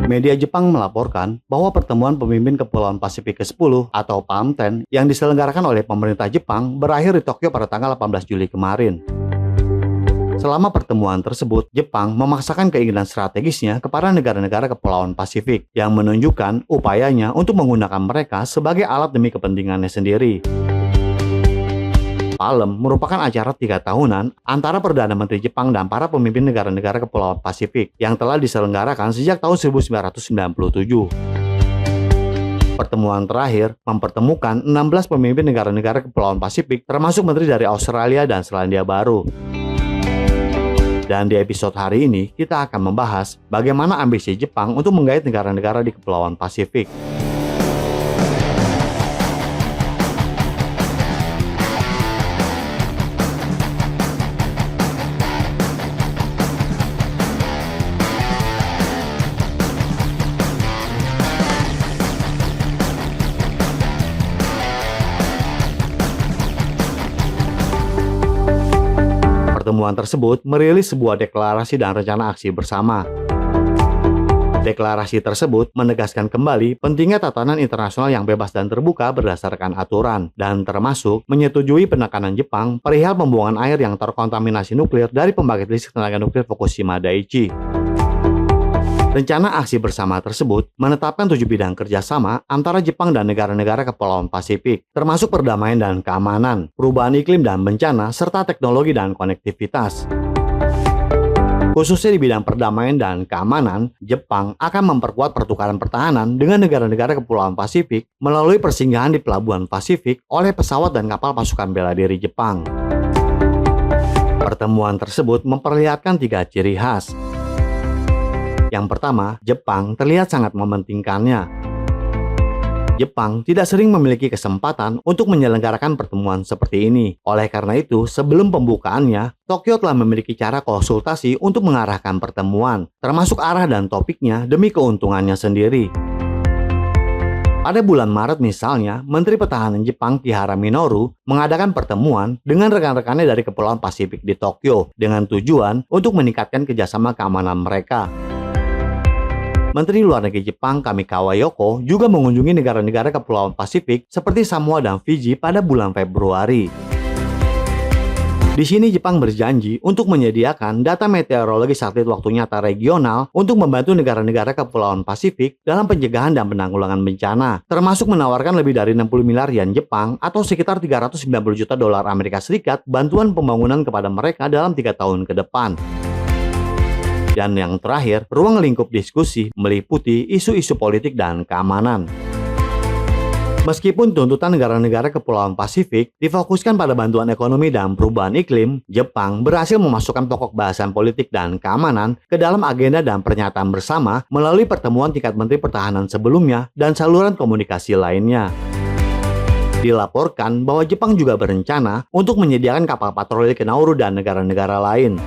Media Jepang melaporkan bahwa pertemuan pemimpin Kepulauan Pasifik ke-10 atau PAM-10 yang diselenggarakan oleh pemerintah Jepang berakhir di Tokyo pada tanggal 18 Juli kemarin. Selama pertemuan tersebut, Jepang memaksakan keinginan strategisnya kepada negara-negara Kepulauan Pasifik yang menunjukkan upayanya untuk menggunakan mereka sebagai alat demi kepentingannya sendiri. PALM merupakan acara 3 tahunan antara Perdana Menteri Jepang dan para pemimpin negara-negara Kepulauan Pasifik yang telah diselenggarakan sejak tahun 1997. Pertemuan terakhir mempertemukan 16 pemimpin negara-negara Kepulauan Pasifik termasuk menteri dari Australia dan Selandia Baru. Dan di episode hari ini kita akan membahas bagaimana ambisi Jepang untuk menggait negara-negara di Kepulauan Pasifik. Pertemuan tersebut merilis sebuah deklarasi dan rencana aksi bersama. Deklarasi tersebut menegaskan kembali pentingnya tatanan internasional yang bebas dan terbuka berdasarkan aturan, dan termasuk menyetujui penekanan Jepang perihal pembuangan air yang terkontaminasi nuklir dari pembangkit listrik tenaga nuklir Fukushima Daiichi. Rencana aksi bersama tersebut menetapkan 7 bidang kerjasama antara Jepang dan negara-negara Kepulauan Pasifik, termasuk perdamaian dan keamanan, perubahan iklim dan bencana, serta teknologi dan konektivitas. Khususnya di bidang perdamaian dan keamanan, Jepang akan memperkuat pertukaran pertahanan dengan negara-negara Kepulauan Pasifik melalui persinggahan di Pelabuhan Pasifik oleh pesawat dan kapal pasukan bela diri Jepang. Pertemuan tersebut memperlihatkan 3 ciri khas. Yang pertama, Jepang terlihat sangat mementingkannya. Jepang tidak sering memiliki kesempatan untuk menyelenggarakan pertemuan seperti ini. Oleh karena itu, sebelum pembukaannya, Tokyo telah memiliki cara konsultasi untuk mengarahkan pertemuan, termasuk arah dan topiknya demi keuntungannya sendiri. Pada bulan Maret misalnya, Menteri Pertahanan Jepang Kihara Minoru mengadakan pertemuan dengan rekan-rekannya dari Kepulauan Pasifik di Tokyo dengan tujuan untuk meningkatkan kerjasama keamanan mereka. Menteri Luar Negeri Jepang Kamikawa Yoko juga mengunjungi negara-negara Kepulauan Pasifik seperti Samoa dan Fiji pada bulan Februari. Di sini Jepang berjanji untuk menyediakan data meteorologi satelit waktu nyata regional untuk membantu negara-negara Kepulauan Pasifik dalam pencegahan dan penanggulangan bencana, termasuk menawarkan lebih dari 60 miliar yen Jepang atau sekitar 390 juta dolar Amerika Serikat bantuan pembangunan kepada mereka dalam 3 tahun ke depan. Dan yang terakhir, ruang lingkup diskusi meliputi isu-isu politik dan keamanan. Meskipun tuntutan negara-negara Kepulauan Pasifik difokuskan pada bantuan ekonomi dan perubahan iklim, Jepang berhasil memasukkan pokok bahasan politik dan keamanan ke dalam agenda dan pernyataan bersama melalui pertemuan tingkat Menteri Pertahanan sebelumnya dan saluran komunikasi lainnya. Dilaporkan bahwa Jepang juga berencana untuk menyediakan kapal patroli ke Nauru dan negara-negara lain.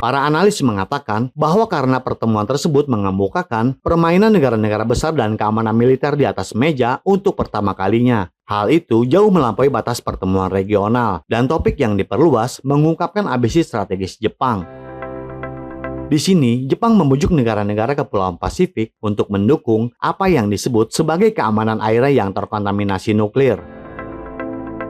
Para analis mengatakan bahwa karena pertemuan tersebut mengemukakan permainan negara-negara besar dan keamanan militer di atas meja untuk pertama kalinya. Hal itu jauh melampaui batas pertemuan regional, dan topik yang diperluas mengungkapkan ambisi strategis Jepang. Di sini, Jepang membujuk negara-negara Kepulauan Pasifik untuk mendukung apa yang disebut sebagai keamanan airnya yang terkontaminasi nuklir.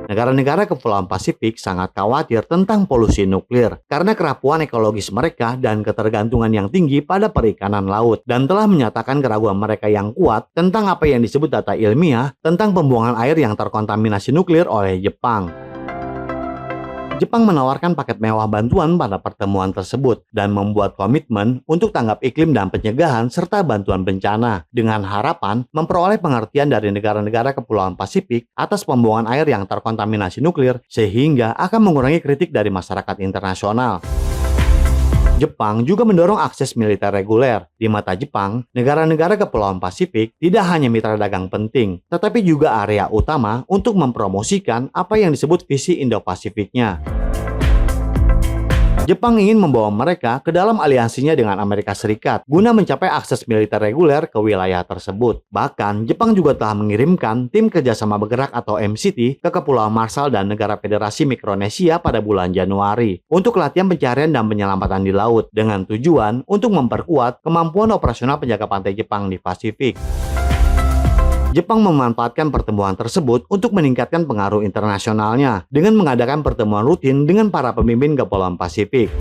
Negara-negara Kepulauan Pasifik sangat khawatir tentang polusi nuklir karena kerapuan ekologis mereka dan ketergantungan yang tinggi pada perikanan laut, dan telah menyatakan keraguan mereka yang kuat tentang apa yang disebut data ilmiah tentang pembuangan air yang terkontaminasi nuklir oleh Jepang. Jepang menawarkan paket mewah bantuan pada pertemuan tersebut dan membuat komitmen untuk tanggap iklim dan pencegahan serta bantuan bencana dengan harapan memperoleh pengertian dari negara-negara Kepulauan Pasifik atas pembuangan air yang terkontaminasi nuklir sehingga akan mengurangi kritik dari masyarakat internasional. Jepang juga mendorong akses militer reguler. Di mata Jepang, negara-negara Kepulauan Pasifik tidak hanya mitra dagang penting, tetapi juga area utama untuk mempromosikan apa yang disebut visi Indo-Pasifiknya. Jepang ingin membawa mereka ke dalam aliansinya dengan Amerika Serikat guna mencapai akses militer reguler ke wilayah tersebut. Bahkan, Jepang juga telah mengirimkan tim kerjasama bergerak atau MCT ke Kepulauan Marshall dan Negara Federasi Mikronesia pada bulan Januari untuk latihan pencarian dan penyelamatan di laut dengan tujuan untuk memperkuat kemampuan operasional penjaga pantai Jepang di Pasifik. Jepang memanfaatkan pertemuan tersebut untuk meningkatkan pengaruh internasionalnya dengan mengadakan pertemuan rutin dengan para pemimpin Kepulauan Pasifik.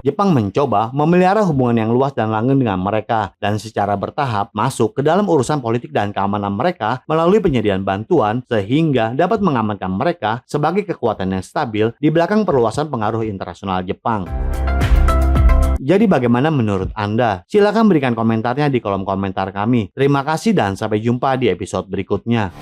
Jepang mencoba memelihara hubungan yang luas dan langgeng dengan mereka dan secara bertahap masuk ke dalam urusan politik dan keamanan mereka melalui penyediaan bantuan sehingga dapat mengamankan mereka sebagai kekuatan yang stabil di belakang perluasan pengaruh internasional Jepang. Jadi bagaimana menurut Anda? Silakan berikan komentarnya di kolom komentar kami. Terima kasih dan sampai jumpa di episode berikutnya.